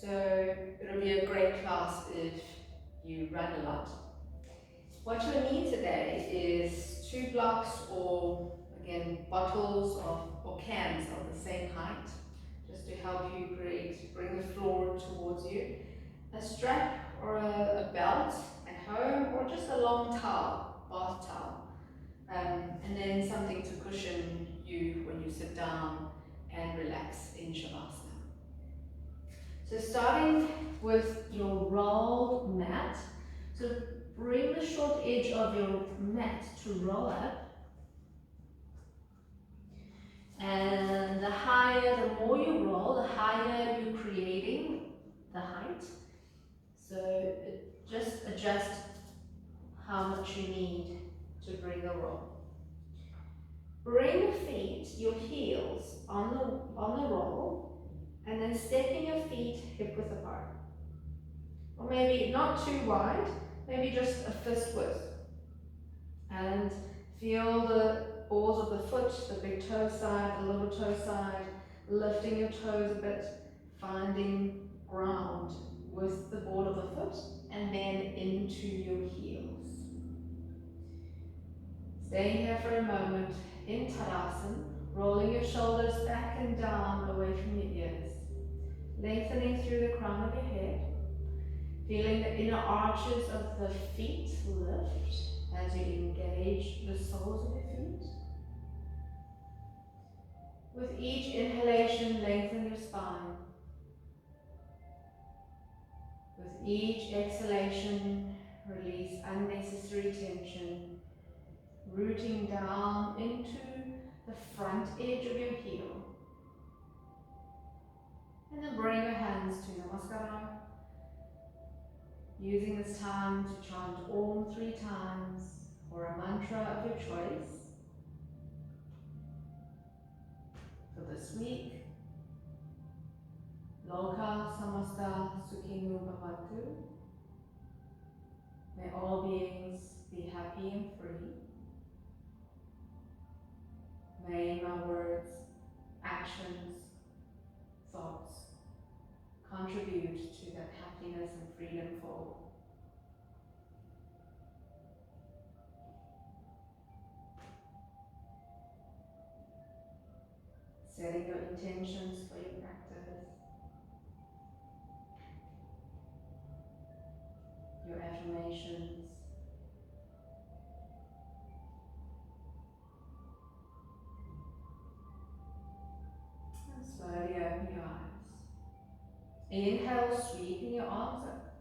So it'll be a great class if you run a lot. What you'll need today is 2 blocks or again bottles or cans of the same height, just to help you bring the floor towards you. A strap or a belt at home, or just a long towel, bath towel. And then something to cushion you when you sit down and relax in Shavasana. So starting with your rolled mat, so bring the short edge of your mat to roll up. And the more you roll, the higher you're creating the height. So just adjust how much you need to bring the roll. Bring your feet, your heels on the roll, and then stepping your feet hip width apart. Or maybe not too wide, maybe just a fist width. And feel the balls of the foot, the big toe side, the little toe side, lifting your toes a bit, finding ground with the board of the foot, and then into your heels. Staying here for a moment in Tadasana, rolling your shoulders back and down away from your ears, lengthening through the crown of your head, feeling the inner arches of the feet lift as you engage the soles of your feet. With each inhalation, lengthen your spine. With each exhalation, release unnecessary tension, rooting down into the front edge of your heel. And then bring your hands to Namaskara, using this time to chant Om 3 times or a mantra of your choice. For this week, Loka Samasta Sukhinu Bhavantu. May all beings be happy and free. May my words, actions, thoughts contribute to that happiness and freedom for all. Setting your intentions for your practice, your affirmations, and slowly open your eyes. Inhale, sweeping your arms up.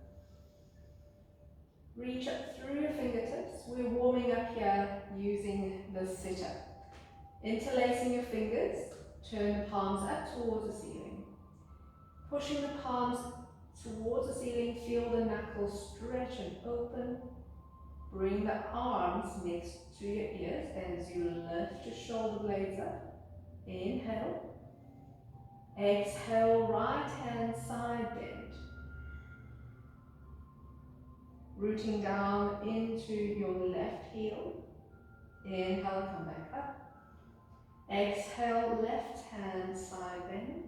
Reach up through your fingertips. We're warming up here using the sit-up. Interlacing your fingers, turn the palms up towards the ceiling. Pushing the palms towards the ceiling, feel the knuckles stretch and open. Bring the arms next to your ears as you lift your shoulder blades up. Inhale. Exhale, right hand side bend. Rooting down into your left heel. Inhale, come back up. Exhale, left hand side bend.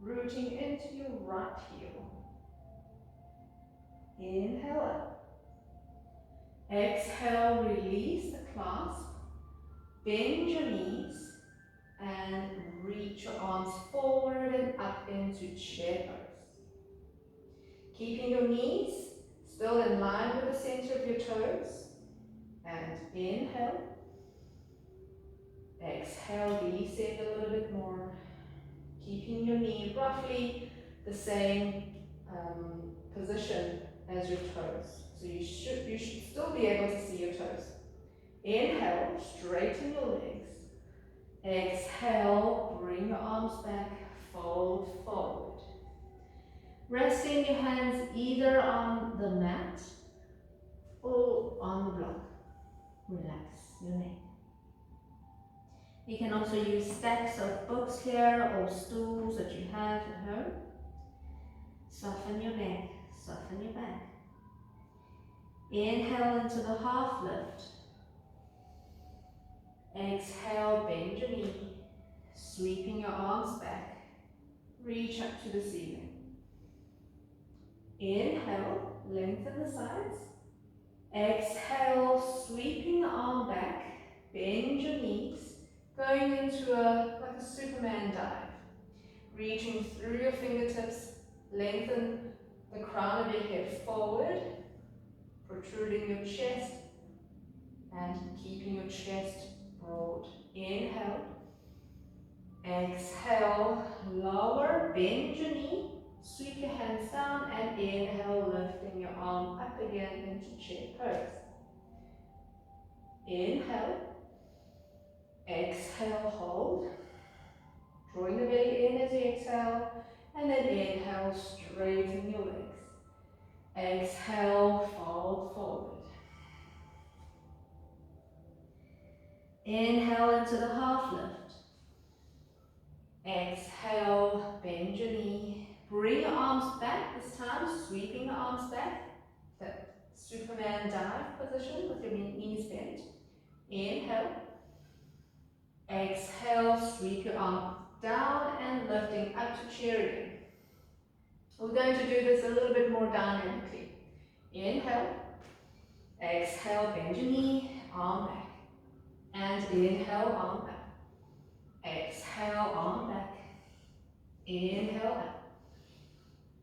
Rooting into your right heel. Inhale up. Exhale, release the clasp. Bend your knees and reach your arms forward and up into chair pose. Keeping your knees still in line with the center of your toes. And inhale. Exhale, release it a little bit more. Keeping your knee roughly the same position as your toes. So you should still be able to see your toes. Inhale, straighten your legs. Exhale, bring your arms back, fold forward. Resting your hands either on the mat or on the block. Relax your neck. You can also use stacks of books here or stools that you have at home. Soften your neck, soften your back. Inhale into the half lift. Exhale, bend your knee, sweeping your arms back. Reach up to the ceiling. Inhale, lengthen the sides. Exhale, sweeping the arm back. Bend your knees, going into like a Superman dive. Reaching through your fingertips, lengthen the crown of your head forward, protruding your chest and keeping your chest broad. Inhale. Exhale, lower, bend your knee, sweep your hands down, and inhale, lifting your arm up again into chair pose. Inhale. Exhale, hold. Drawing the belly in as you exhale, and then inhale, straighten your legs. Exhale, fold forward. Inhale into the half lift. Exhale, bend your knee. Bring your arms back this time, sweeping the arms back. That Superman dive position with your knees bent. Inhale. Exhale, sweep your arm down and lifting up to chair again. We're going to do this a little bit more dynamically. Inhale. Exhale, bend your knee, arm back. And inhale, arm back. Exhale, arm back. Inhale, up.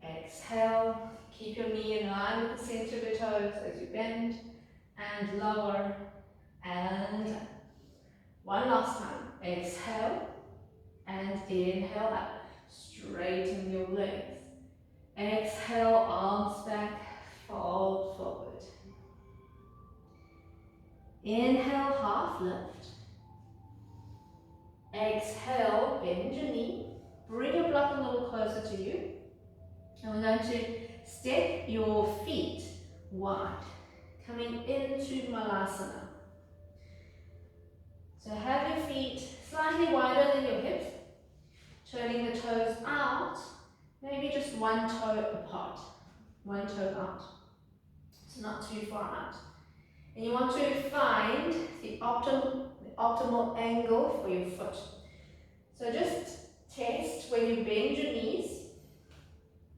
Exhale, keep your knee in line with the center of your toes as you bend. And lower, and up. One last time. Exhale, and inhale, up. Straighten your legs. Exhale, arms back, fold forward. Inhale, half lift. Exhale, bend your knee. Bring your block a little closer to you. And we're going to step your feet wide, coming into Malasana. So have your feet slightly wider than your hips, turning the toes out, maybe just one toe apart, one toe out. So not too far out. And you want to find the optimal angle for your foot. So just test when you bend your knees.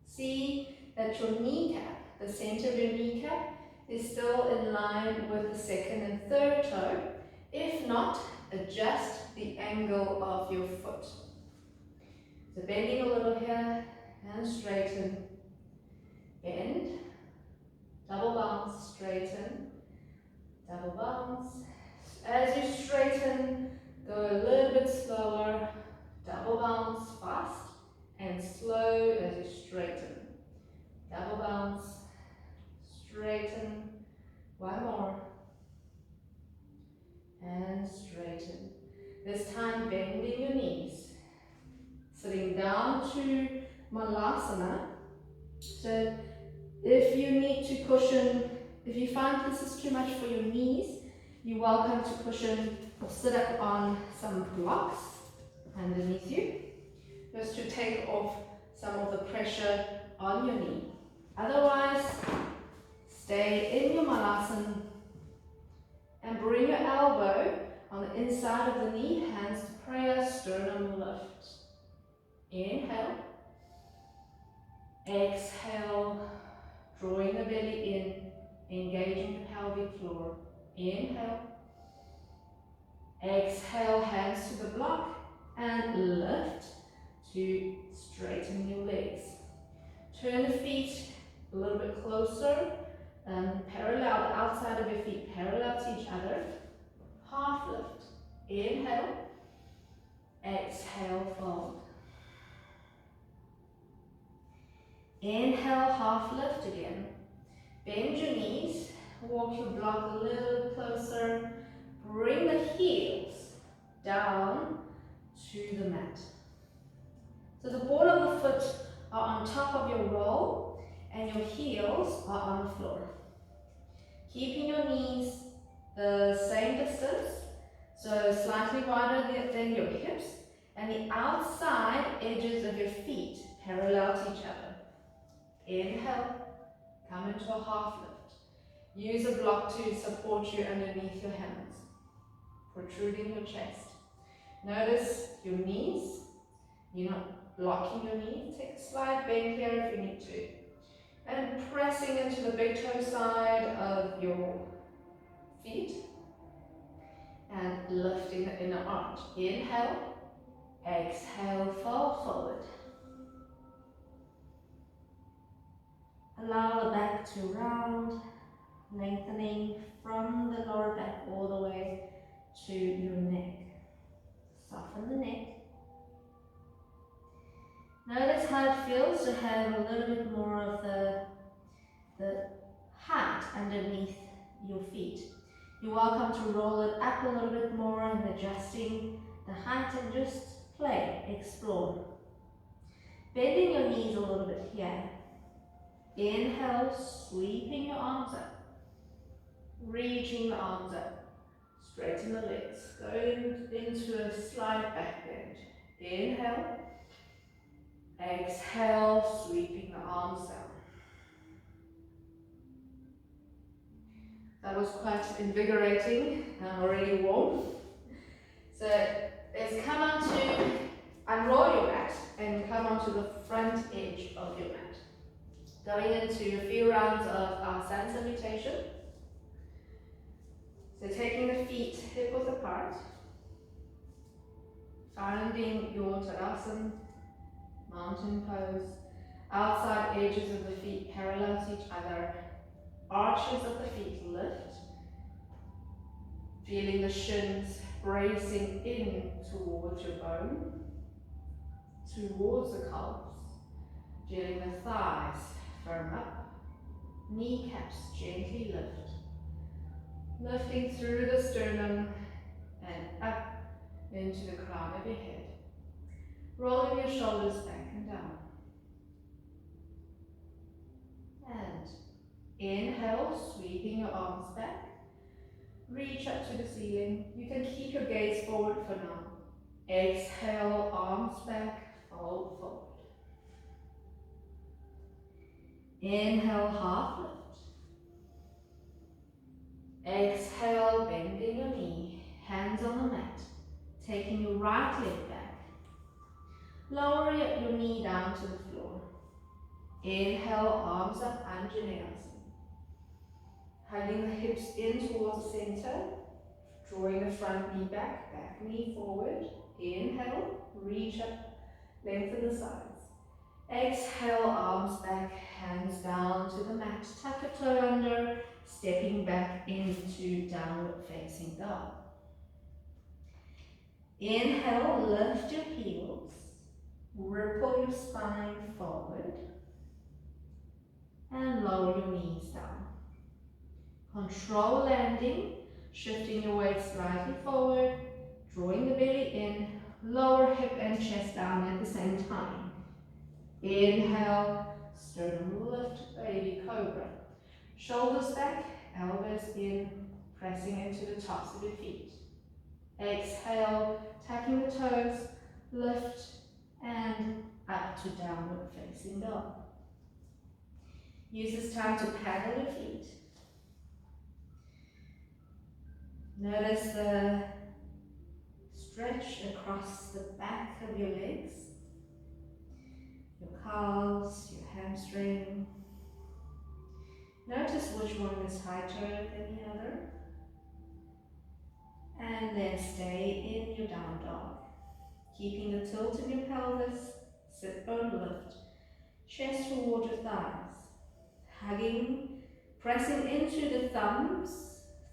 See that your kneecap, the center of your kneecap, is still in line with the second and third toe. If not, adjust the angle of your foot. So bending a little here and straighten. Bend, double bounce, straighten, double bounce. As you straighten, go a little bit slower, double bounce, fast and slow as you straighten. Double bounce, straighten, one more, and straighten. This time bending your knees, sitting down to Malasana. So if you need to cushion, if you find this is too much for your knees, you're welcome to cushion or sit up on some blocks underneath you, just to take off some of the pressure on your knee. Otherwise, stay in your Malasana and bring your elbow on the inside of the knee, hands to prayer, sternum lift. Inhale. Exhale, drawing the belly in, engaging the pelvic floor. Inhale. Exhale, hands to the block and lift to straighten your legs. Turn the feet a little bit closer, parallel, the outside of your feet parallel to each other. Half lift. Inhale. Exhale, fold. Inhale, half lift again. Bend your knees, walk your block a little closer. Bring the heels down to the mat. So the ball of the foot are on top of your roll and your heels are on the floor. Keeping your knees the same distance, so slightly wider than your hips, and the outside edges of your feet parallel to each other. Inhale, come into a half lift. Use a block to support you underneath your hands, protruding your chest. Notice your knees. You're not blocking your knees. Take a slight bend here if you need to. And pressing into the big toe side of your feet and lifting the inner arch. Inhale, exhale, fall forward. Allow the back to round, lengthening from the lower back all the way to your neck. Soften the neck. Notice how it feels to have a little bit more of the height underneath your feet. You're welcome to roll it up a little bit more and adjusting the height and just play, explore. Bending your knees a little bit here. Inhale, sweeping your arms up. Reaching the arms up. Straighten the legs. Going into a slight back bend. Inhale. Exhale, sweeping the arms down. That was quite invigorating. I'm already warm. So let's come on to unroll your mat and come onto the front edge of your mat. Going into a few rounds of our sun salutation. So taking the feet hip width apart, finding your Tadasana, mountain pose, outside edges of the feet parallel to each other, arches of the feet lift, feeling the shins bracing in towards your bone, towards the calves, feeling the thighs firm up, kneecaps gently lift, lifting through the sternum and up into the crown of your head, rolling your shoulders back and down. And inhale, sweeping your arms back, reach up to the ceiling. You can keep your gaze forward for now. Exhale, arms back, fold forward. Inhale, half lift. Exhale, bending your knee, hands on the mat, taking your right leg back. Lower your knee down to the floor. Inhale, arms up, Anjaneyasana. Hugging the hips in towards the center, drawing the front knee back, back knee forward. Inhale, reach up, lengthen the sides. Exhale, arms back, hands down to the mat. Tuck your toe under, stepping back into downward facing dog. Inhale, lift your heels, ripple your spine forward, and lower your knees down. Control landing, shifting your weight slightly forward, drawing the belly in, lower hip and chest down at the same time. Inhale, sternum lift, baby cobra. Shoulders back, elbows in, pressing into the tops of your feet. Exhale, tapping the toes, lift, and up to downward facing dog. Use this time to paddle your feet. Notice the stretch across the back of your legs, your calves, your hamstring. Notice which one is tighter than the other. And then stay in your down dog. Keeping the tilt in your pelvis, sit bone lift, chest toward your thighs. Hugging, pressing into the thumb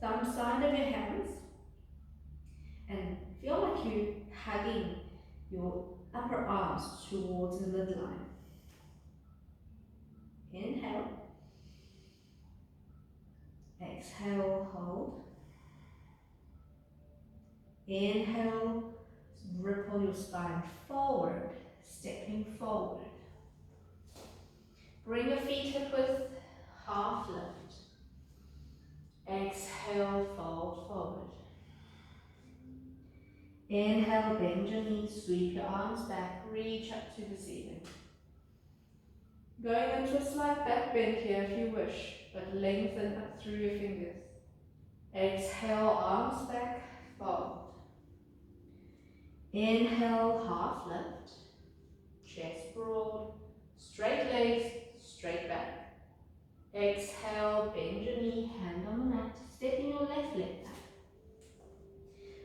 side of your hands. And feel like you're hugging your upper arms towards the midline. Inhale. Exhale, hold. Inhale, ripple your spine forward, stepping forward. Bring your feet hip width, half lift. Exhale, fold forward. Inhale, bend your knees, sweep your arms back, reach up to the ceiling. Going into a slight back bend here if you wish, but lengthen up through your fingers. Exhale, arms back, fold. Inhale, half lift, chest broad, straight legs, straight back. Exhale, bend your knee, hand on the mat, stepping your left leg back.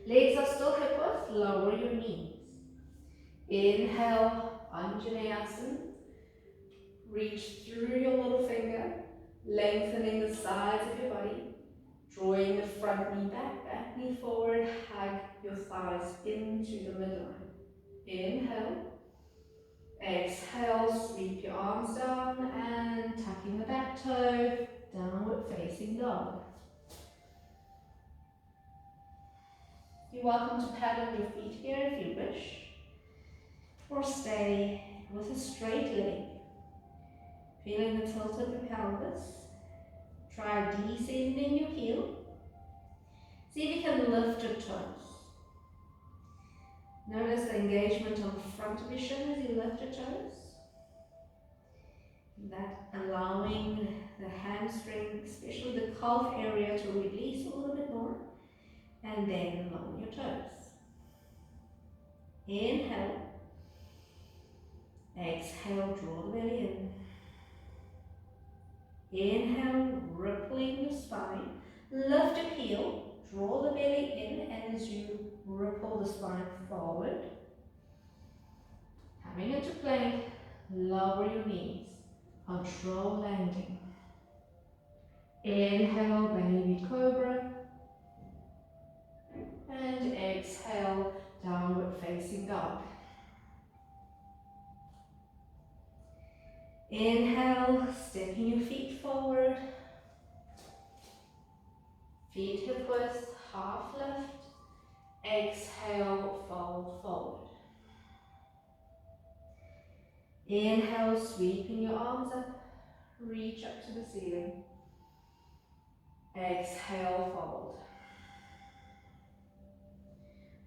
Legs are still hip width, lower your knees. Inhale, Anjaneyasana. Reach through your little finger, lengthening the sides of your body, drawing the front knee back, back knee forward, hug your thighs into the midline. Inhale. Exhale, sweep your arms down and tucking the back toe, downward facing dog. You're welcome to paddle your feet here if you wish, or stay with a straight leg, feeling the tilt of the pelvis. Try descending your heel. See if you can lift your toes. Notice the engagement on the front of your shin as you lift your toes. That allowing the hamstring, especially the calf area, to release a little bit more. And then lower your toes. Inhale. Exhale, draw the belly in. Inhale, rippling the spine. Lift your heel, draw the belly in as you ripple the spine forward. Coming into plank, lower your knees. Control landing. Inhale, baby cobra. And exhale, downward facing dog. Inhale, stepping your feet forward. Feet hip width, half lift. Exhale, fold forward. Inhale, sweeping your arms up. Reach up to the ceiling. Exhale, fold.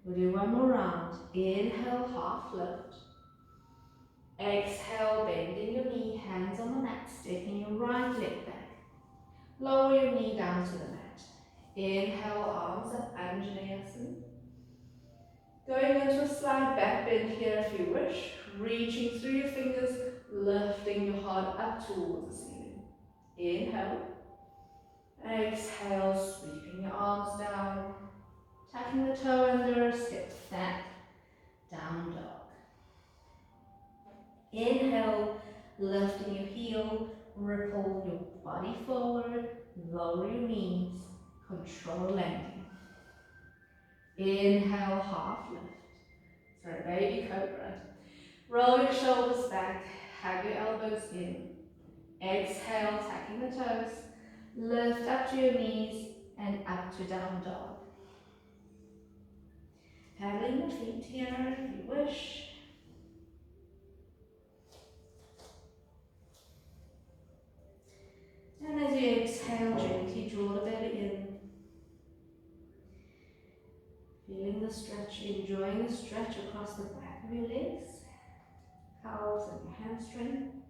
We'll do one more round. Inhale, half lift. Exhale, bending your knee, hands on the mat, stepping your right leg back. Lower your knee down to the mat. Inhale, arms up, Anjaneyasana. Going into a slight back bend here if you wish. Reaching through your fingers, lifting your heart up towards the ceiling. Inhale. Exhale, sweeping your arms down. Tucking the toe under, step back, down dog. Inhale, lifting your heel, ripple your body forward, lower your knees, control landing. Inhale, half lift. Sorry, baby cobra. Roll your shoulders back, hug your elbows in. Exhale, tucking the toes, lift up to your knees and up to down dog. Paddling your feet here if you wish. And as you exhale, gently draw the belly in. Feeling the stretch, enjoying the stretch across the back of your legs, calves and your hamstring.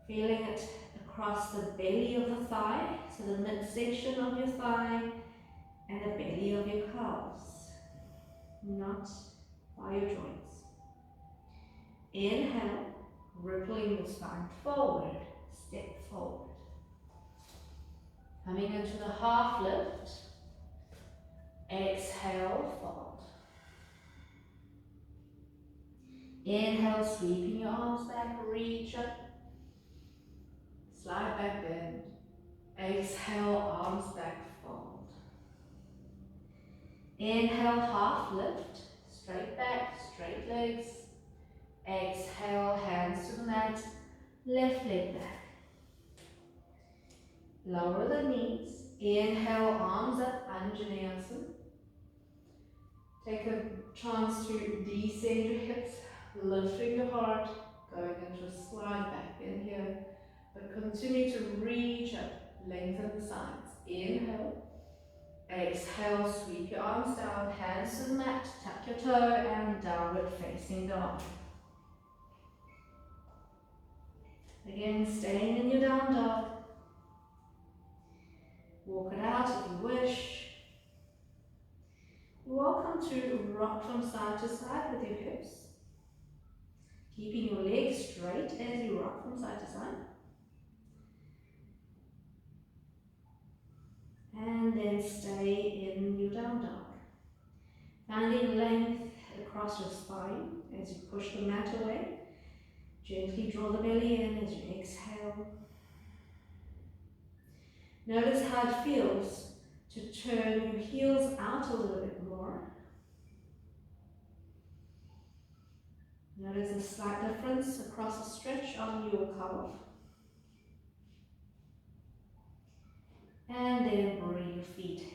Feeling it across the belly of the thigh, so the midsection of your thigh and the belly of your calves, not by your joints. Inhale, rippling the spine forward, step forward. Coming into the half lift. Exhale, fold. Inhale, sweeping your arms back, reach up. Slide back bend. Exhale, arms back, fold. Inhale, half lift. Straight back, straight legs. Exhale, hands to the mat. Left leg back. Lower the knees. Inhale, arms up, Anjaneyasana. Take a chance to descend your hips, lifting your heart, going into a slide back in here. But continue to reach up, lengthen the sides. Inhale. Exhale, sweep your arms down, hands to the mat, tuck your toe and downward facing dog. Again, staying in your down dog. Walk it out if you wish. You're welcome to rock from side to side with your hips. Keeping your legs straight as you rock from side to side. And then stay in your down dog. Finding length across your spine as you push the mat away. Gently draw the belly in as you exhale. Notice how it feels to turn your heels out a little bit more. Notice a slight difference across the stretch on your calf. And then bring your feet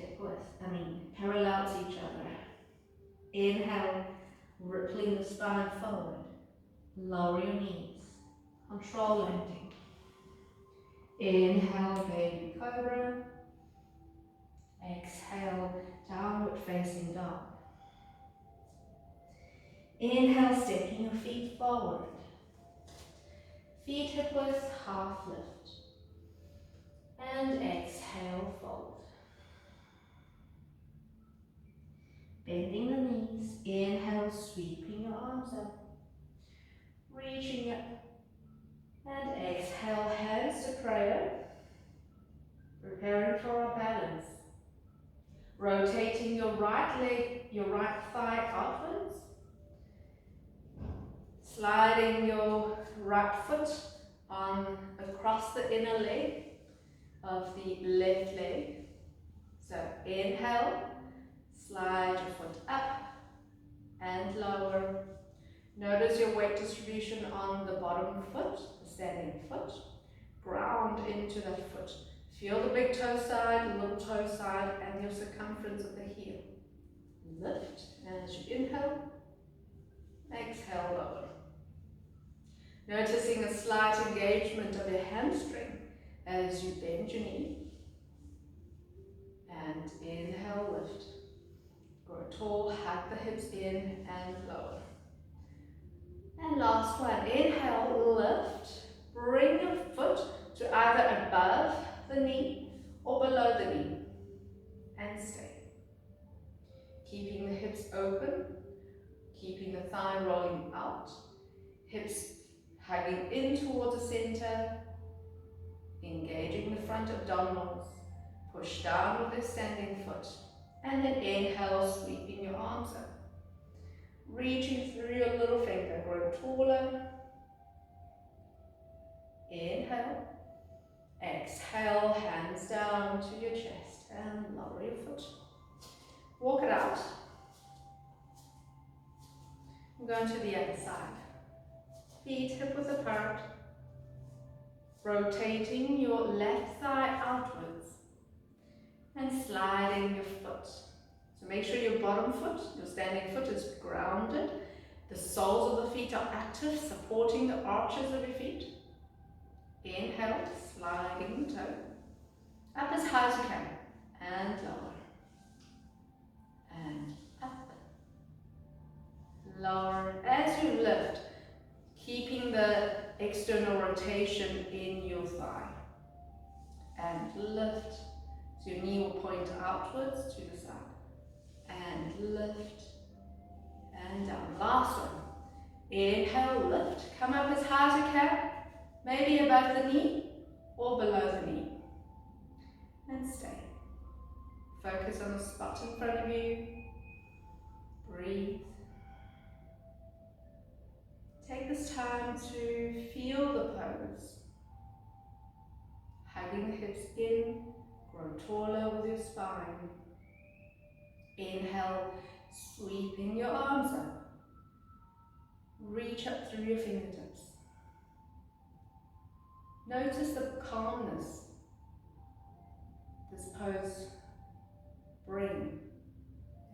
parallel to each other. Inhale, rippling the spine forward. Lower your knees. Control landing. Inhale, baby cobra. Exhale, downward facing dog. Inhale, stepping your feet forward. Feet hip width, half lift. And exhale, fold. Bending the knees. Inhale, sweeping your arms up. Reaching up. And exhale, hands to prayer. Preparing for our balance. Rotating your right leg, your right thigh outwards. Sliding your right foot on across the inner leg of the left leg. So inhale, slide your foot up and lower. Notice your weight distribution on the bottom foot, the standing foot. Ground into that foot. Feel the big toe side, the little toe side, and your circumference of the heel. Lift as you inhale, exhale, lower. Noticing a slight engagement of your hamstring as you bend your knee. And inhale, lift. Grow tall, hug the hips in and lower. And last one, inhale, lift. Bring your foot to either above the knee or below the knee. And stay. Keeping the hips open, keeping the thigh rolling out, hips hugging in towards the center, engaging the front abdominals, push down with the standing foot, and then inhale, sweeping your arms up. Reaching through your little finger, grow taller. Inhale, exhale, hands down to your chest and lower your foot. Walk it out. I'm going to the other side. Feet hip width apart. Rotating your left thigh outwards and sliding your foot. So make sure your bottom foot, your standing foot, is grounded. The soles of the feet are active, supporting the arches of your feet. Inhale, sliding the toe. Up as high as you can. And lower. And up. Lower. As you lift, keeping the external rotation in your thigh. And lift. So your knee will point outwards to the side. And lift. And down. Last one. Inhale, lift. Come up as high as you can. Maybe above the knee or below the knee. And stay. Focus on the spot in front of you. Breathe. Take this time to feel the pose. Hugging the hips in, grow taller with your spine. Inhale, sweeping your arms up. Reach up through your fingertips. Notice the calmness this pose brings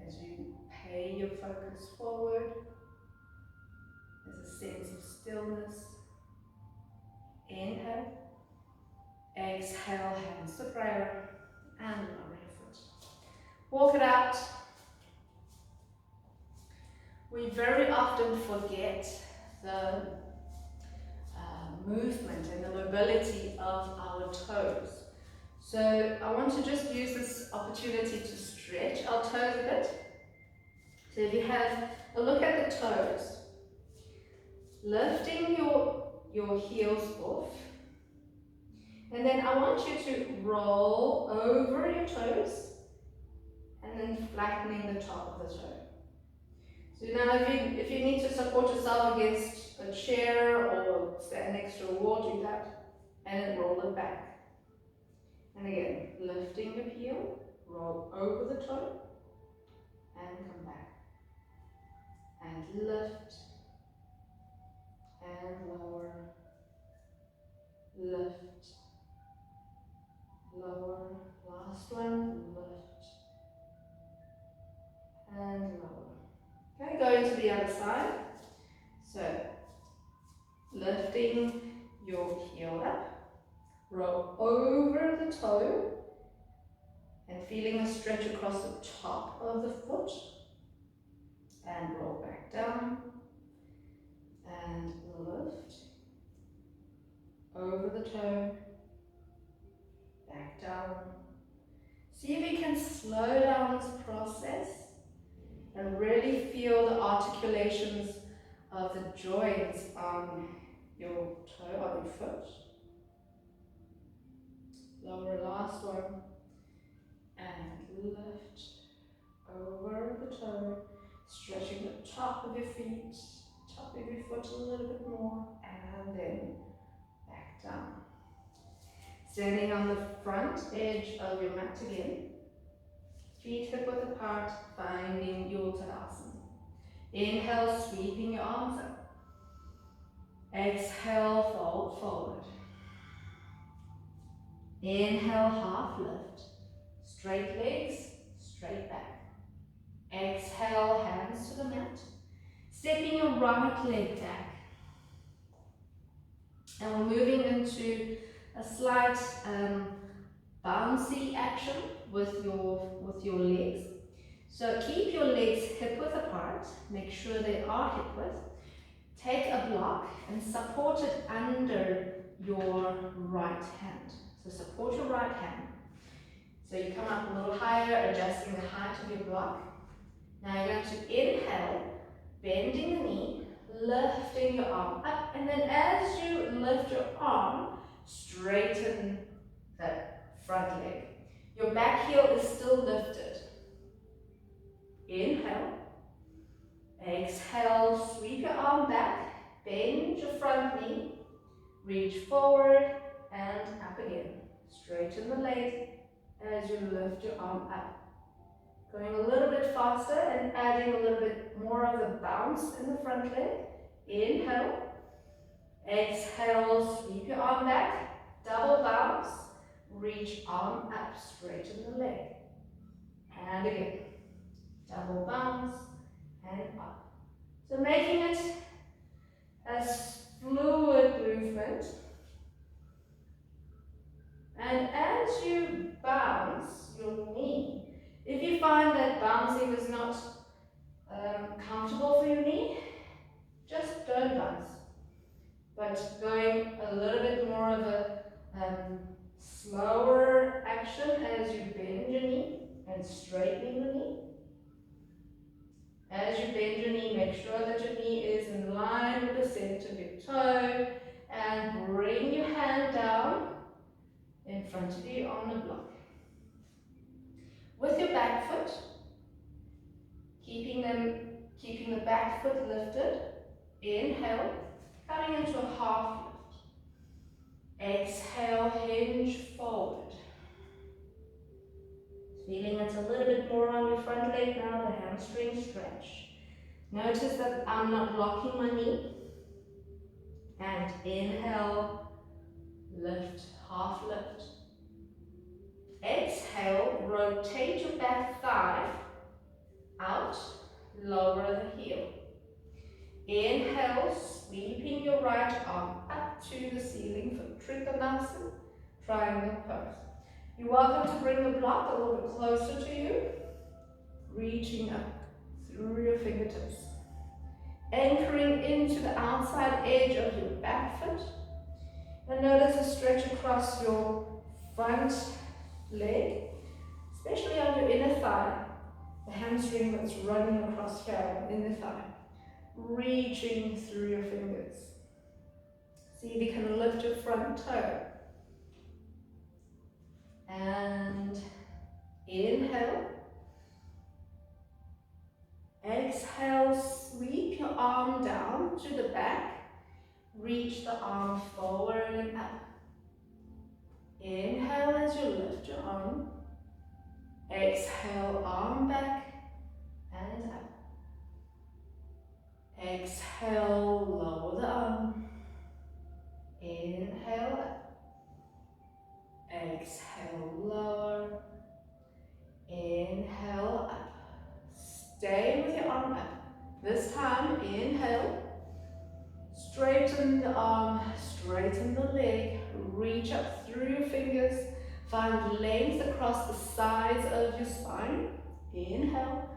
as you pay your focus forward. There's a sense of stillness. Inhale. Exhale, hands to prayer, and lower your foot. Walk it out. We very often forget the movement and the mobility of our toes. So I want to just use this opportunity to stretch our toes a bit. So if you have a look at the toes, lifting your heels off And then I want you to roll over your toes and then flattening the top of the toe. So now if you need to support yourself against a chair or stand next to a wall, do that. And then roll it back. And again, lifting your heel, roll over the toe, and come back. And lift, and lower, lift, lower, last one, lift, and lower. Okay, go to the other side. So, lifting your heel up, roll over the toe, and feeling a stretch across the top of the foot, and roll back down, and lift, over the toe, back down. See if you can slow down this process and really feel the articulations of the joints on your toe, on your foot. Lower, last one, and lift over the toe, stretching the top of your feet, top of your foot a little bit more, and then back down. Standing on the front edge of your mat again, feet hip width apart, finding your Tadasana. Inhale, sweeping your arms up. Exhale, fold forward. Inhale, half lift. Straight legs, straight back. Exhale, hands to the mat. Stepping your right leg back. And we're moving into a slight bouncy action with your legs. So keep your legs hip width apart. Make sure they are hip width. Take a block and support it under your right hand. So support your right hand. So you come up a little higher, adjusting the height of your block. Now you're going to inhale, bending the knee, lifting your arm up, and then as you lift your arm, straighten that front leg. Your back heel is still lifted. Inhale. Exhale, sweep your arm back, bend your front knee, reach forward and up again. Straighten the leg as you lift your arm up. Going a little bit faster and adding a little bit more of the bounce in the front leg. Inhale. Exhale, sweep your arm back, double bounce, reach arm up, straighten the leg. And again, double bounce and up. So making it a fluid movement. And as you bounce your knee, if you find that bouncing is not comfortable for your knee, just don't bounce. But going a little bit more of a slower action as you bend your knee and straightening the knee. As you bend your knee, make sure that your knee is in line with the center of your toe, and bring your hand down in front of you on the block. With your back foot, keeping the back foot lifted. Inhale, coming into a half lift. Exhale, hinge forward. Feeling it a little bit more on your front leg now, the hamstring stretch. Notice that I'm not locking my knee. And inhale, lift, half lift. Exhale, rotate your back thigh out, lower the heel. Inhale, sweeping your right arm up to the ceiling for Trikonasana, triangle pose. You're welcome to bring the block a little bit closer to you, reaching up through your fingertips. Anchoring into the outside edge of your back foot. And notice a stretch across your front leg, especially on your inner thigh, the hamstring that's running across here, inner thigh. Reaching through your fingers. See if you can lift your front toe. And inhale. Exhale, sweep your arm down to the back. Reach the arm forward and up. Inhale as you lift your arm. Exhale, arm back and up. Exhale, lower the arm. Inhale up. Exhale, lower. Inhale up. Stay with your arm up. This time, inhale. Straighten the arm, straighten the leg. Reach up through your fingers. Find length across the sides of your spine. Inhale.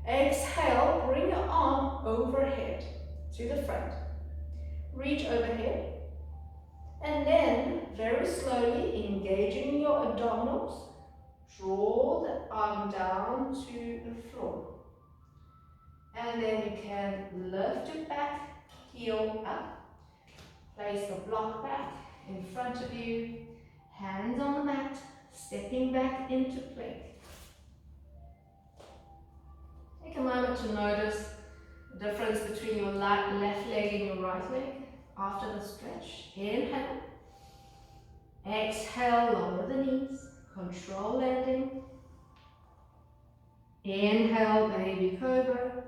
Exhale, bring your arm overhead to the front. Reach overhead. And then, very slowly, engaging your abdominals, draw the arm down to the floor. And then you can lift your back heel up. Place the block back in front of you. Hands on the mat, stepping back into plank. Take a moment to notice the difference between your left leg and your right leg after the stretch. Inhale. Exhale, lower the knees. Control landing. Inhale, baby cobra.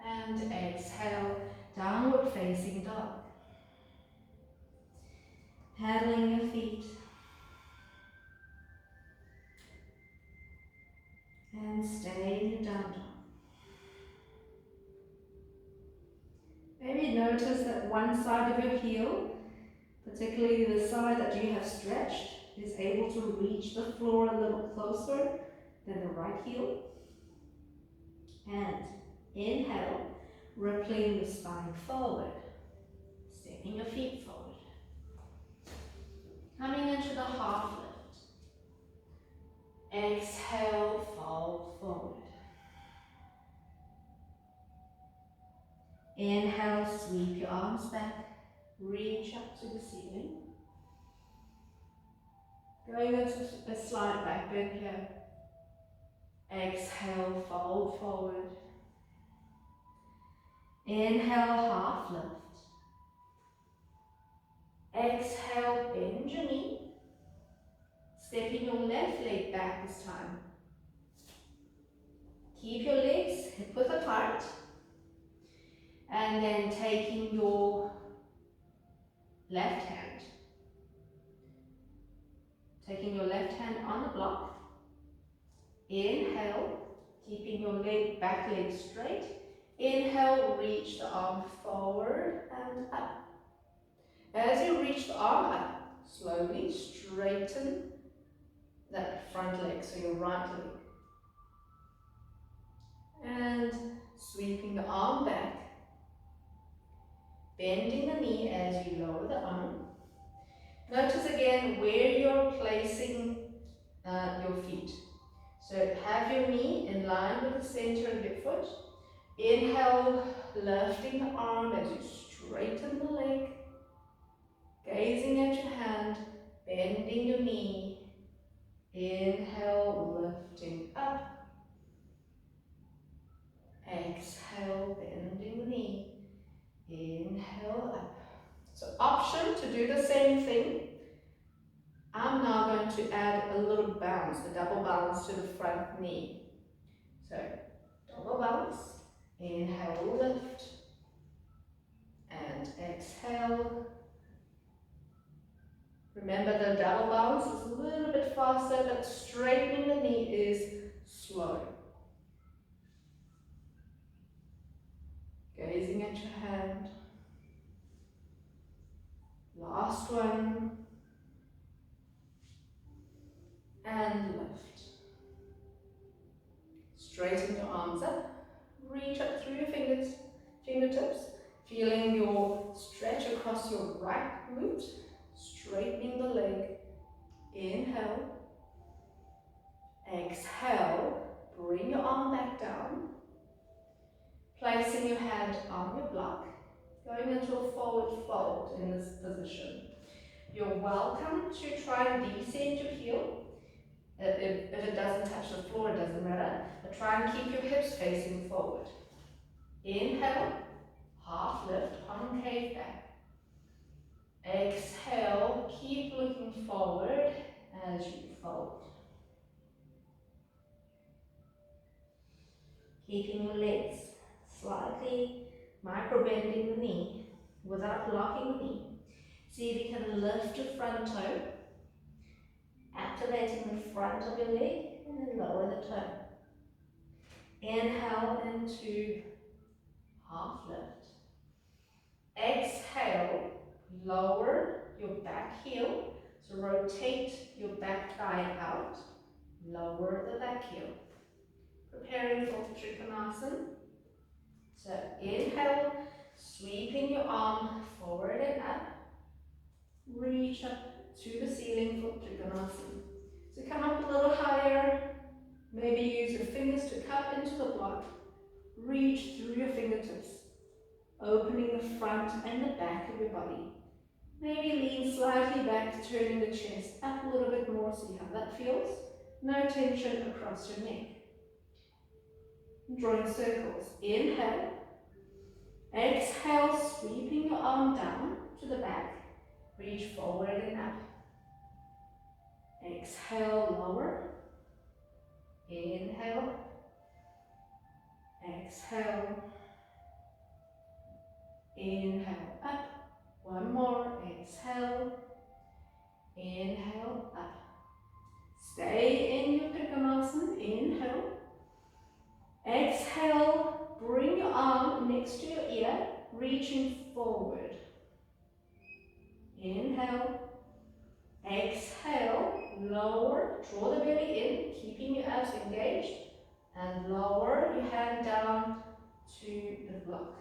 And exhale, downward facing dog. Paddling your feet. And stay in your down dog. Maybe notice that one side of your heel, particularly the side that you have stretched, is able to reach the floor a little closer than the right heel. And inhale, rippling your spine forward, stepping your feet forward. Coming into the half lift. Exhale, fold forward. Inhale, sweep your arms back, reach up to the ceiling. Going into a slight back bend here. Exhale, fold forward. Inhale, half lift. Exhale, bend your knee. Stepping your left leg back this time. Keep your legs hip-width apart. And then taking your left hand. Taking your left hand on the block. Inhale, keeping your back leg straight. Inhale, reach the arm forward and up. As you reach the arm up, slowly straighten that front leg, so your right leg. And sweeping the arm back. Bending the knee as you lower the arm. Notice again where you're placing your feet. So have your knee in line with the center of your foot. Inhale, lifting the arm as you straighten the leg. Gazing at your hand, bending your knee. Inhale, lifting up. Exhale, bending the knee. Inhale up. So option to do the same thing. I'm now going to add a little bounce, a double bounce to the front knee. So double bounce. Inhale, lift. And exhale. Remember the double bounce is a little bit faster, but straightening the knee is slow. Gazing at your hand. Last one. And lift. Straighten your arms up. Reach up through your fingertips. Feeling your stretch across your right glute. Straightening the leg. Inhale. Exhale. Bring your arm back down. Placing your hand on your block. Going into a forward fold in this position. You're welcome to try and descend your heel. If it doesn't touch the floor, it doesn't matter. But try and keep your hips facing forward. Inhale, half lift, concave back. Exhale, keep looking forward as you fold. Keeping your legs slightly micro-bending the knee without locking the knee. See if you can lift your front toe, activating the front of your leg, and then lower the toe. Inhale into half lift. Exhale, lower your back heel. So rotate your back thigh out, lower the back heel. Preparing for Trikonasana. So inhale, sweeping your arm forward and up. Reach up to the ceiling for Trikonasana. So come up a little higher. Maybe use your fingers to cup into the block. Reach through your fingertips, opening the front and the back of your body. Maybe lean slightly back, turning the chest up a little bit more. See how that feels. No tension across your neck. Drawing circles. Inhale. Exhale, sweeping your arm down to the back. Reach forward and up. Exhale, lower. Inhale. Exhale. Inhale, up. One more. Exhale. Inhale, up. Stay in your Trikonasana. Inhale. Exhale, bring your arm next to your ear, reaching forward. Inhale. Exhale, lower, draw the belly in, keeping your abs engaged, and lower your hand down to the block.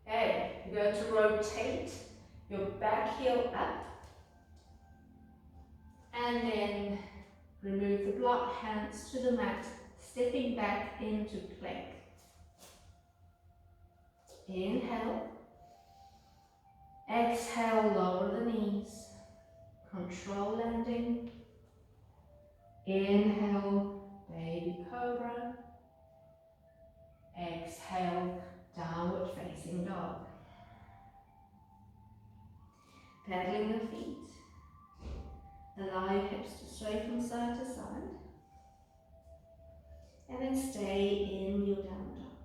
Okay, you're going to rotate your back heel up, and then remove the block, hands to the mat, stepping back into plank. Inhale. Exhale, lower the knees. Control landing. Inhale, baby cobra. Exhale, downward facing dog. Paddling the feet. Allow your hips to sway from side to side. And then stay in your down dog.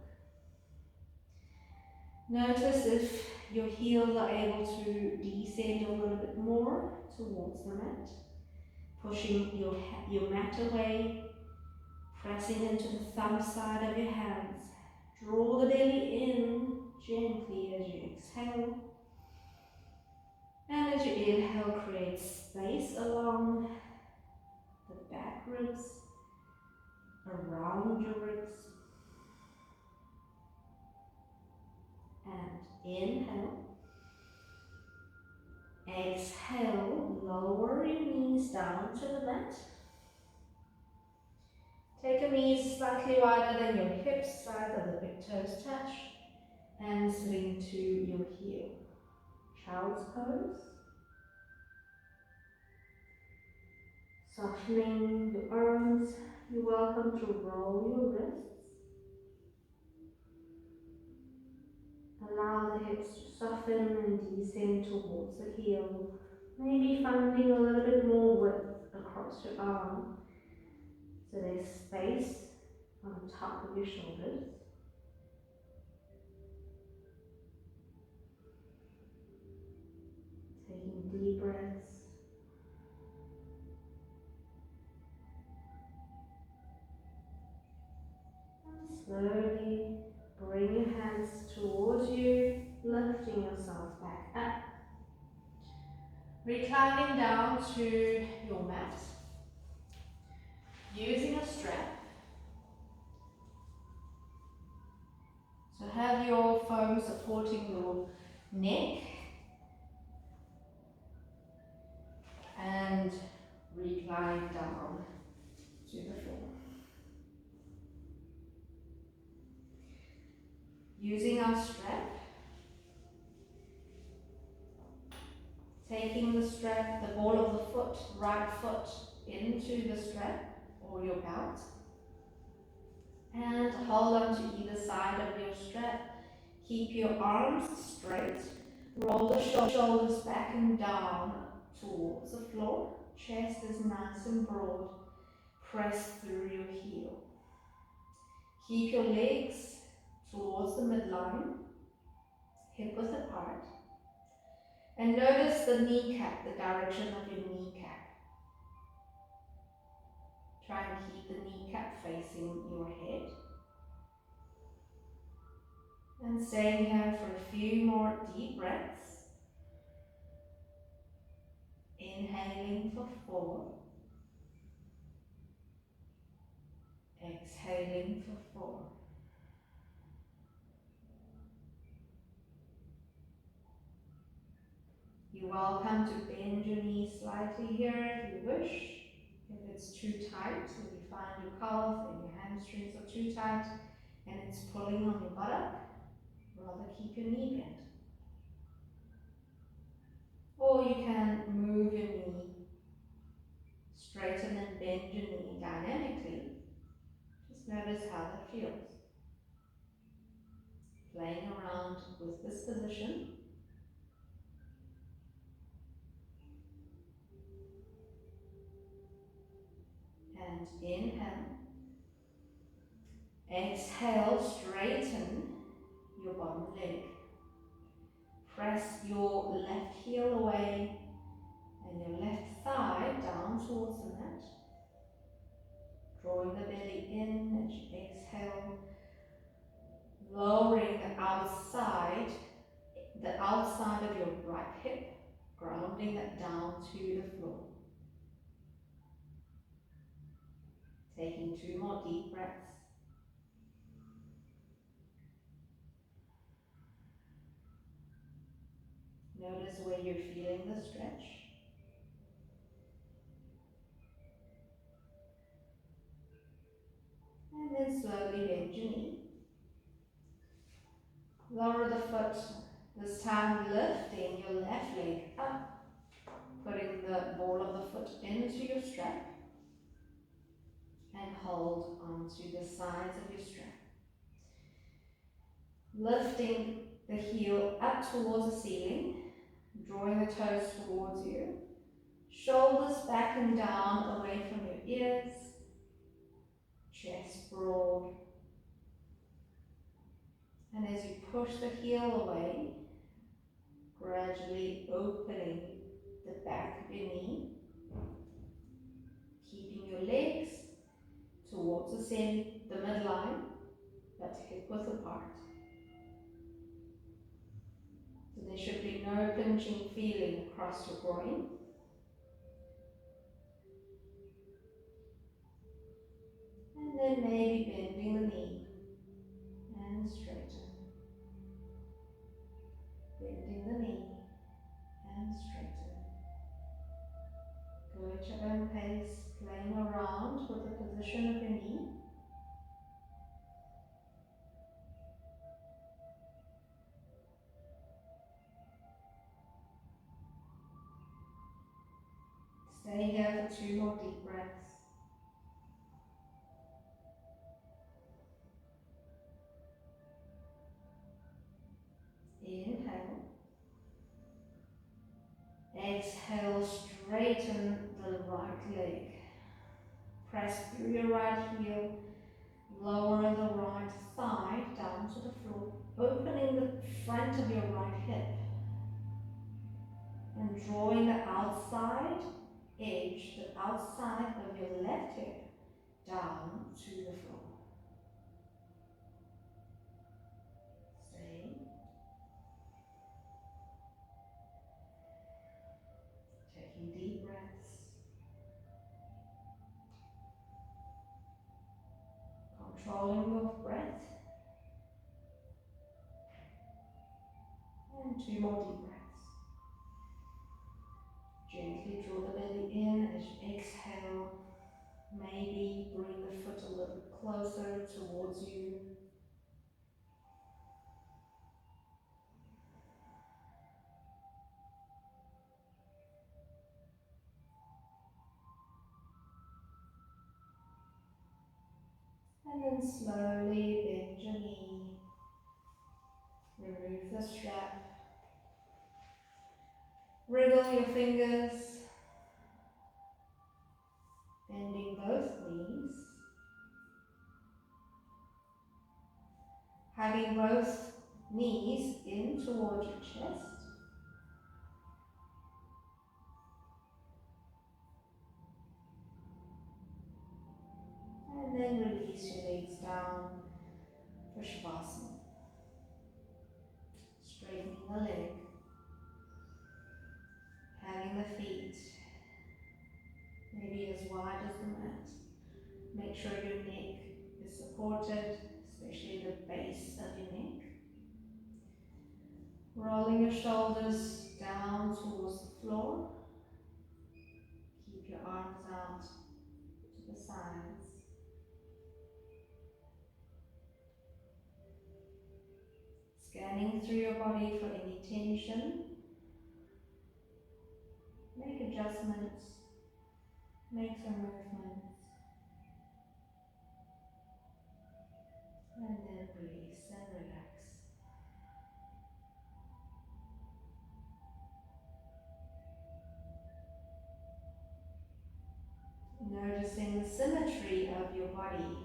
Notice if your heels are able to descend a little bit more towards the mat. Pushing your mat away, pressing into the thumb side of your hands. Draw the belly in gently as you exhale. And as you inhale, create space along the back ribs, around your ribs. And inhale. Exhale, lower your knees down to the mat. Take your knees slightly wider than your hips, sides of the big toes touch, and swing to your heel. Child's pose. Softening your arms, you're welcome to roll your wrists. Allow the hips to soften and descend towards the heel. Maybe finding a little bit more width across your arm, so there's space on the top of your shoulders. Taking deep breaths. And slowly bring your hands towards you, lifting yourself back up. Reclining down to your mat. Using a strap. So have your foam supporting your neck. And recline down to the floor. Using our strap, Taking the strap, the ball of the foot, right foot, into the strap or your belt. And hold on to either side of your strap. Keep your arms straight. Roll the shoulders back and down towards the floor. Chest is nice and broad. Press through your heel. Keep your legs towards the midline, hip width apart. And notice the kneecap, the direction of your kneecap. Try and keep the kneecap facing your head. And staying here for a few more deep breaths. Inhaling for 4. Exhaling for 4. You're welcome to bend your knees slightly here if you wish. If it's too tight, if you find your calf and your hamstrings are too tight and it's pulling on your buttock, rather keep your knee bent. Or you can move your knee, straighten and bend your knee dynamically. Just notice how that feels. Playing around with this position. And inhale. Exhale, straighten your bottom leg. Press your left heel away and your left thigh down towards the mat. Drawing the belly in as you exhale. Lowering the outside of your right hip, grounding it down to the floor. Taking 2 more deep breaths. Notice where you're feeling the stretch. And then slowly bend your knee. Lower the foot, this time lifting your left leg up, putting the ball of the foot into your strap and hold onto the sides of your strap. Lifting the heel up towards the ceiling, drawing the toes towards you, shoulders back and down away from your ears, chest broad. And as you push the heel away, gradually opening the back of your knee, keeping your legs towards the midline, but hip width apart. So there should be no pinching feeling across your groin. And then maybe bending the knee and straighten. Bending the knee and straighten. Go at your own pace, playing around with the position of your knee. Stay here for 2 more deep breaths. Inhale. Exhale, straighten the right leg. Press through your right heel. Lower the right thigh down to the floor. Opening the front of your right hip. And drawing the outside edge, the outside of your left hip down to the floor. Stay. Taking deep breaths. Controlling your breath. And 2 more deep breaths. Gently draw the belly in as you exhale. Maybe bring the foot a little bit closer towards you. And then slowly bend your knee, remove the strap, wriggle your fingers, bending both knees, hugging both knees in towards your chest. And then release your legs down for Shavasana. Straightening the leg, having the feet maybe as wide as the mat. Make sure your neck is supported, especially the base of your neck. Rolling your shoulders down towards the floor. Keep your arms out to the sides. Scanning through your body for any tension. Make adjustments. Make some movements. And then release and relax. Noticing the symmetry of your body.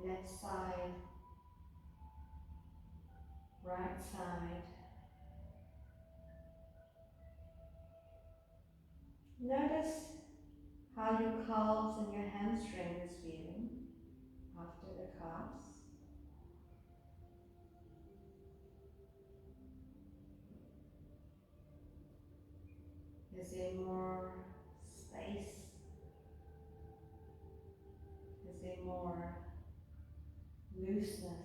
Left side, right side. Notice how your calves and your hamstring is feeling after the calves. Is there more space? Is there more looseness?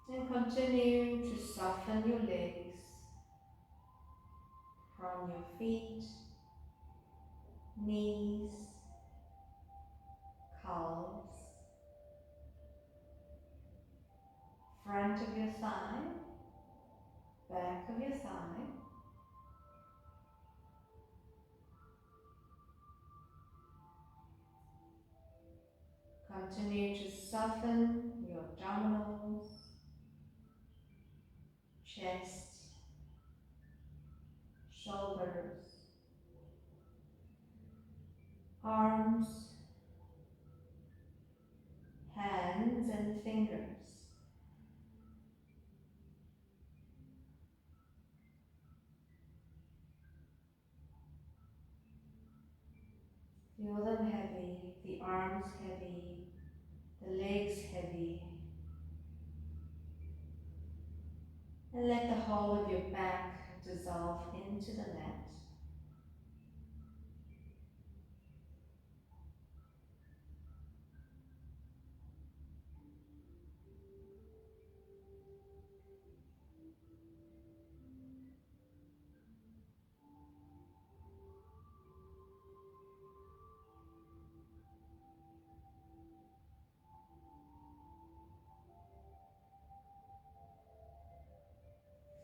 And continue to soften your legs from your feet, knees, calves, front of your thigh, back of your thigh. Continue to soften your abdominals, chest, shoulders, arms, hands and fingers. Feel them heavy, the arms heavy, the legs heavy. And let the whole of your back dissolve into the mat.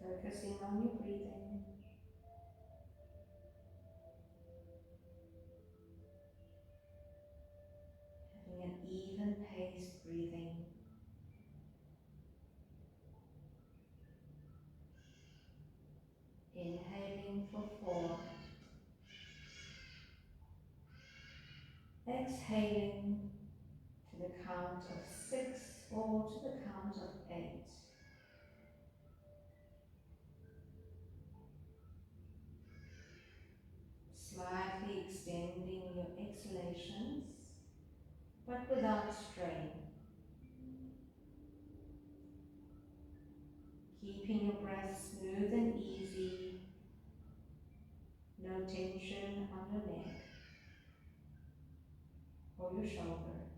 Focusing on your breathing. Having an even paced breathing. Inhaling for 4. Exhaling to the count of 6 or to the count of 8. Slightly extending your exhalations, but without strain. Keeping your breath smooth and easy, no tension on your neck or your shoulders.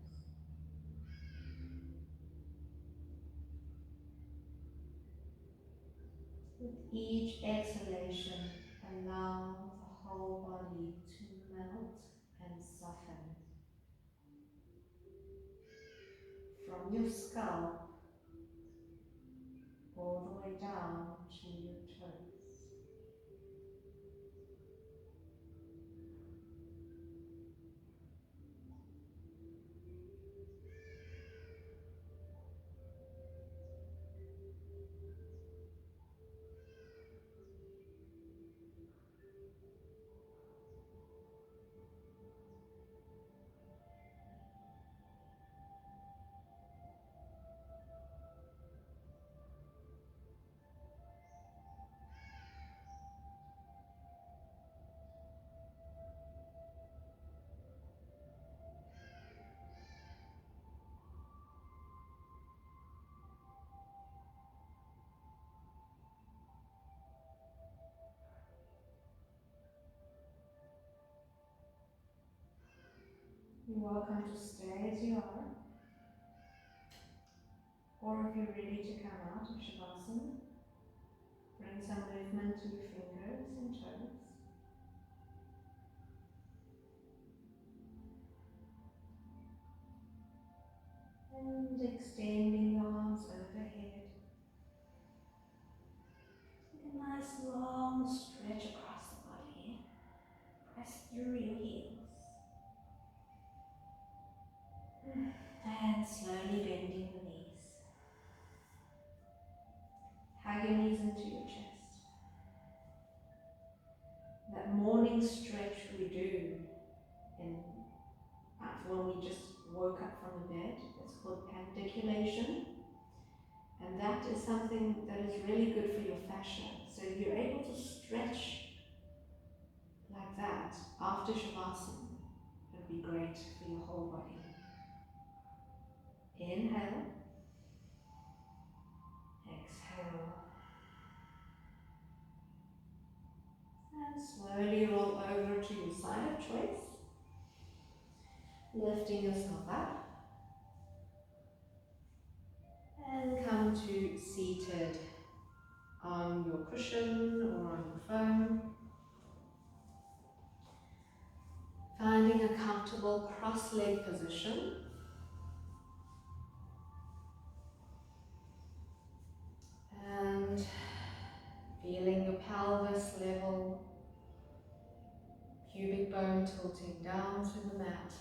With each exhalation, allow the whole body to melt and soften. From your scalp all the way down to your toes. You're welcome to stay as you are, or if you're ready to come out of Shavasana, bring some movement to your fingers and toes. And extending your arms overhead. Take a nice long stretch across the body. Press through your heels. And slowly bending the knees. Hug your knees into your chest. That morning stretch we do when we just woke up from the bed, it's called pandiculation. And that is something that is really good for your fascia. So if you're able to stretch like that after Shavasana, it would be great for your whole body. Inhale. Exhale. And slowly roll over to your side of choice. Lifting yourself up. And come to seated on your cushion or on your foam. Finding a comfortable cross-leg position. And feeling your pelvis level, pubic bone tilting down to the mat,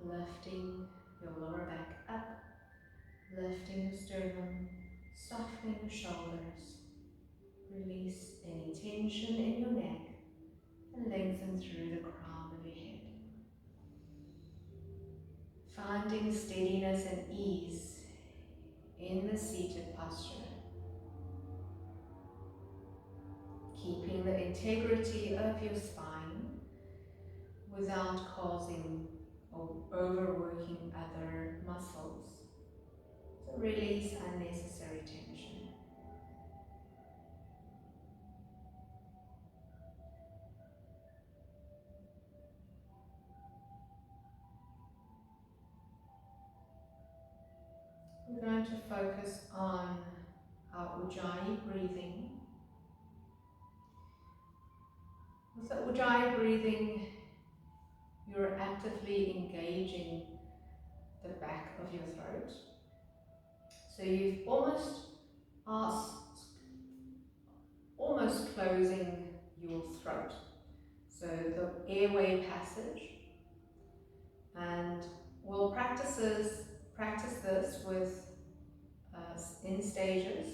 lifting your lower back up, lifting your sternum, softening your shoulders. Release any tension in your neck and lengthen through the crown of your head. Finding steadiness and ease in the seated posture. Keeping the integrity of your spine without causing or overworking other muscles. So release unnecessary tension. We're going to focus on our Ujjayi breathing. With the Ujjayi breathing, you're actively engaging the back of your throat. So you've almost closing your throat. So the airway passage. And we'll practice this with in stages.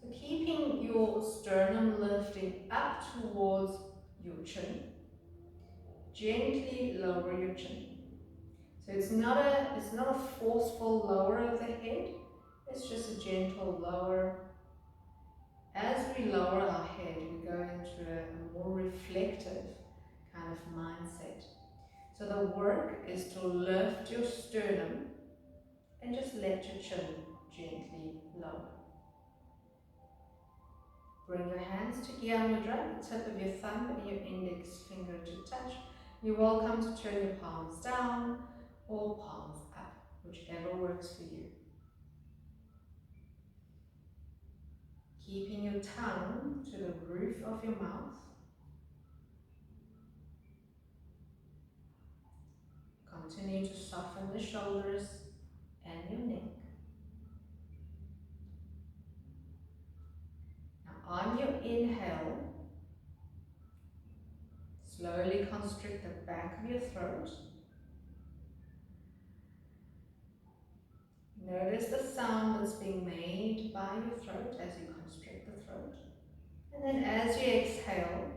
So keeping your sternum lifting up towards your chin. Gently lower your chin. So it's not a forceful lower of the head, it's just a gentle lower. As we lower our head, we go into a more reflective kind of mindset. So the work is to lift your sternum and just let your chin gently lower. Bring your hands to Gyan Mudra, the tip of your thumb and your index finger to touch. You're welcome to turn your palms down or palms up, whichever works for you. Keeping your tongue to the roof of your mouth. Continue to soften the shoulders and your neck. Now on your inhale, slowly constrict the back of your throat. Notice the sound that's being made by your throat as you constrict the throat. And then as you exhale,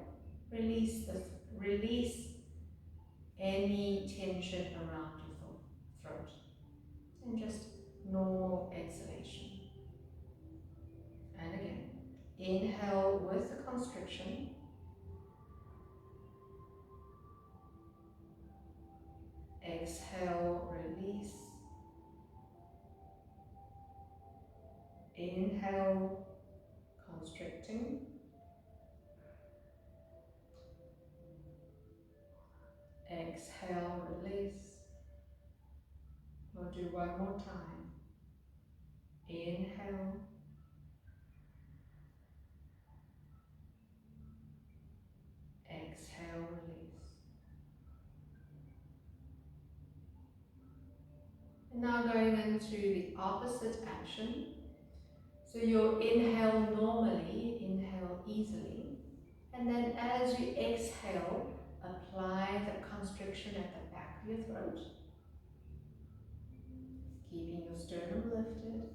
release any tension around your throat. And just normal exhalation. And again, inhale with the constriction. Exhale, release. Inhale, constricting. Exhale, release. one more time. Inhale. Exhale, release. And now going into the opposite action. So you'll inhale normally, inhale easily. And then as you exhale, apply the constriction at the back of your throat. Keeping your sternum lifted.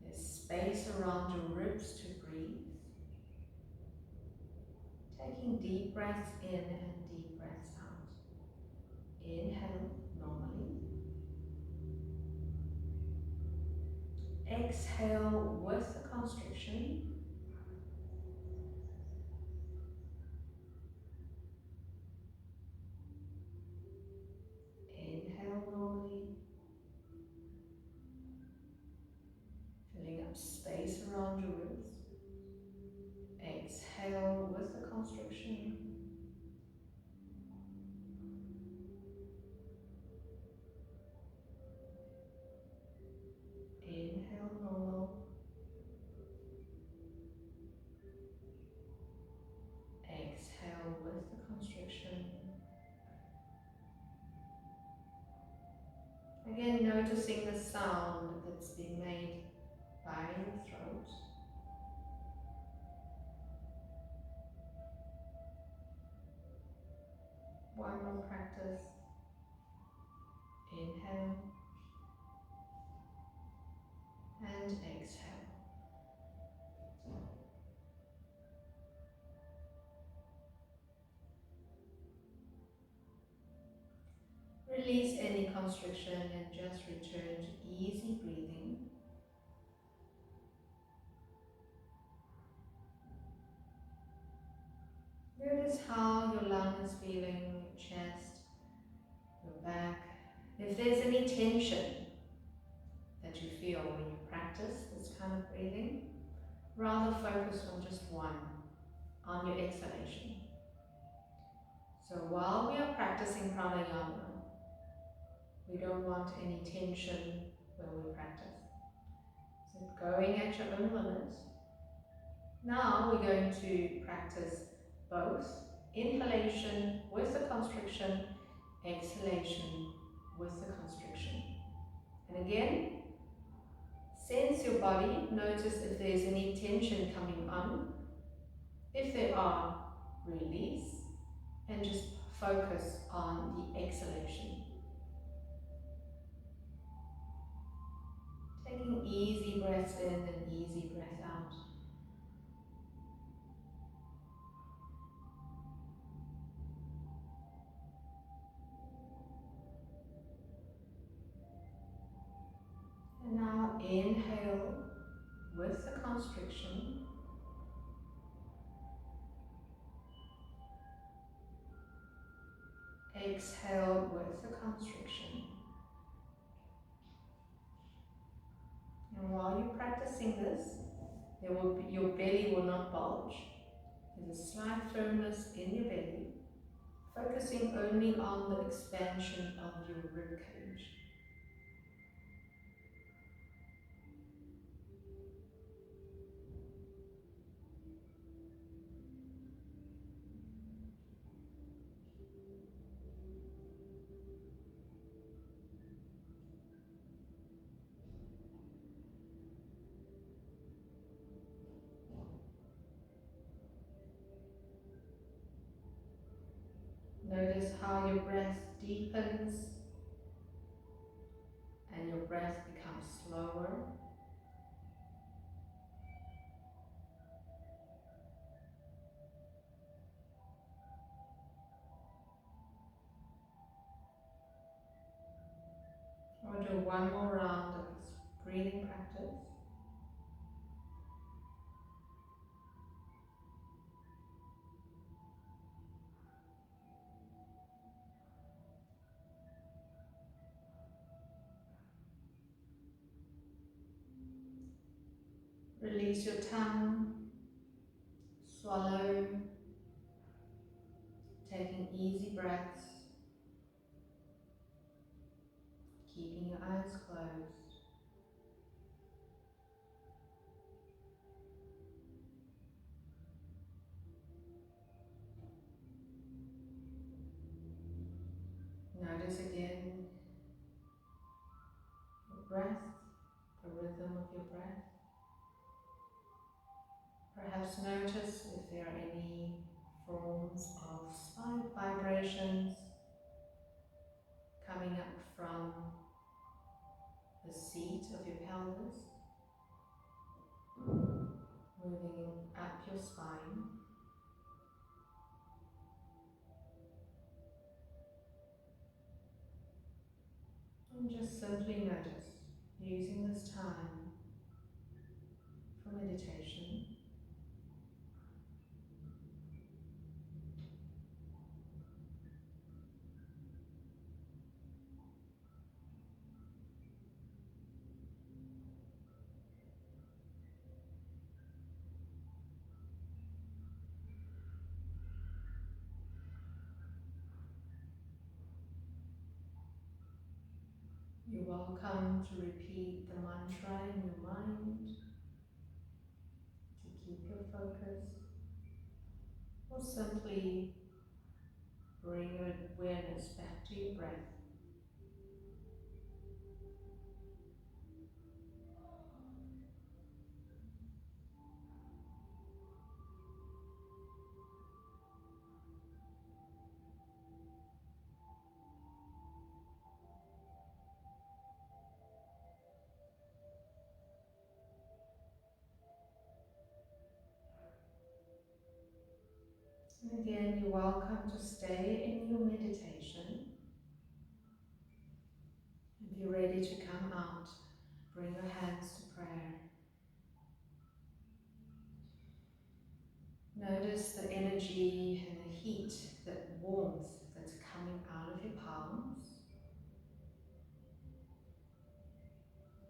There's space around your ribs to breathe. Taking deep breaths in and deep breaths out. Inhale normally. Exhale with the constriction. Inhale normally. Filling up space around your ribs. Exhale with the constriction. Inhale normal. Exhale with the constriction. Again, noticing the sound that's being made by your throat. One more practice. Inhale and exhale. Release any constriction and just return to easy breathing. Notice how your lung is feeling, your chest, your back. If there's any tension that you feel when you practice this kind of breathing, rather focus on just one, on your exhalation. So while we are practicing pranayama, we don't want any tension when we practice. So going at your own limit. Now we're going to practice both inhalation with the constriction, exhalation with the constriction. And again, sense your body, notice if there's any tension coming on. If there are, release and just focus on the exhalation. Taking easy breaths in and easy breath out. And now inhale with the constriction. Exhale with the constriction. And while you're practicing this, your belly will not bulge. There's a slight firmness in your belly, focusing only on the expansion of your rib cage. Notice how your breath deepens and your breath becomes slower. Or do one more round of this breathing practice. Release your tongue, swallow, taking easy breaths. closed. Notice again your breath, the rhythm of your breath. Perhaps notice if there are any forms of spine vibrations coming up from the seat of your pelvis, moving up your spine. And just simply notice, using this time for meditation, you're welcome to repeat the mantra in your mind to keep your focus, or simply bring your awareness back to your breath. And again, you're welcome to stay in your meditation. If you're ready to come out, bring your hands to prayer. Notice the energy and the heat, that warmth that's coming out of your palms.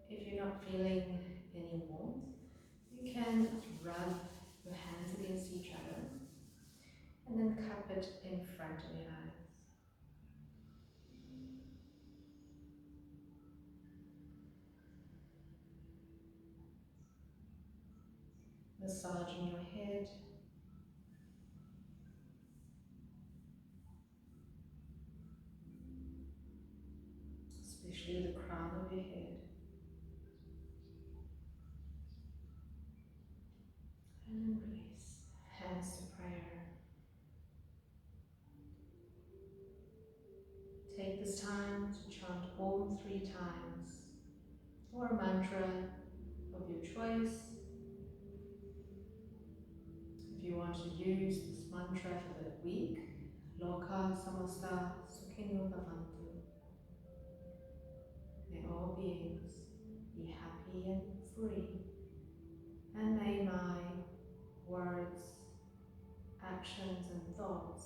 If you're not feeling any warmth, you can rub your hands against each other and then cup it in front of your eyes. Massaging your head, especially the crown of your head. And then release. Hands to prayer. Take this time to chant Om 3 times, or a mantra of your choice. If you want to use this mantra for the week, Loka Samasta Sukhinyo Bhavantu. May all beings be happy and free, and may my words, actions and thoughts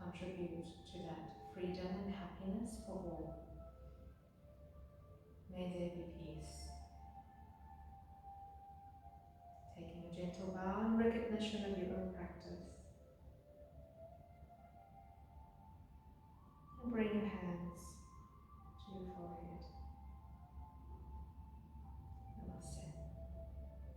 contribute to that freedom and happiness for all. May there be peace. Taking a gentle bow in recognition of your own practice. And bring your hands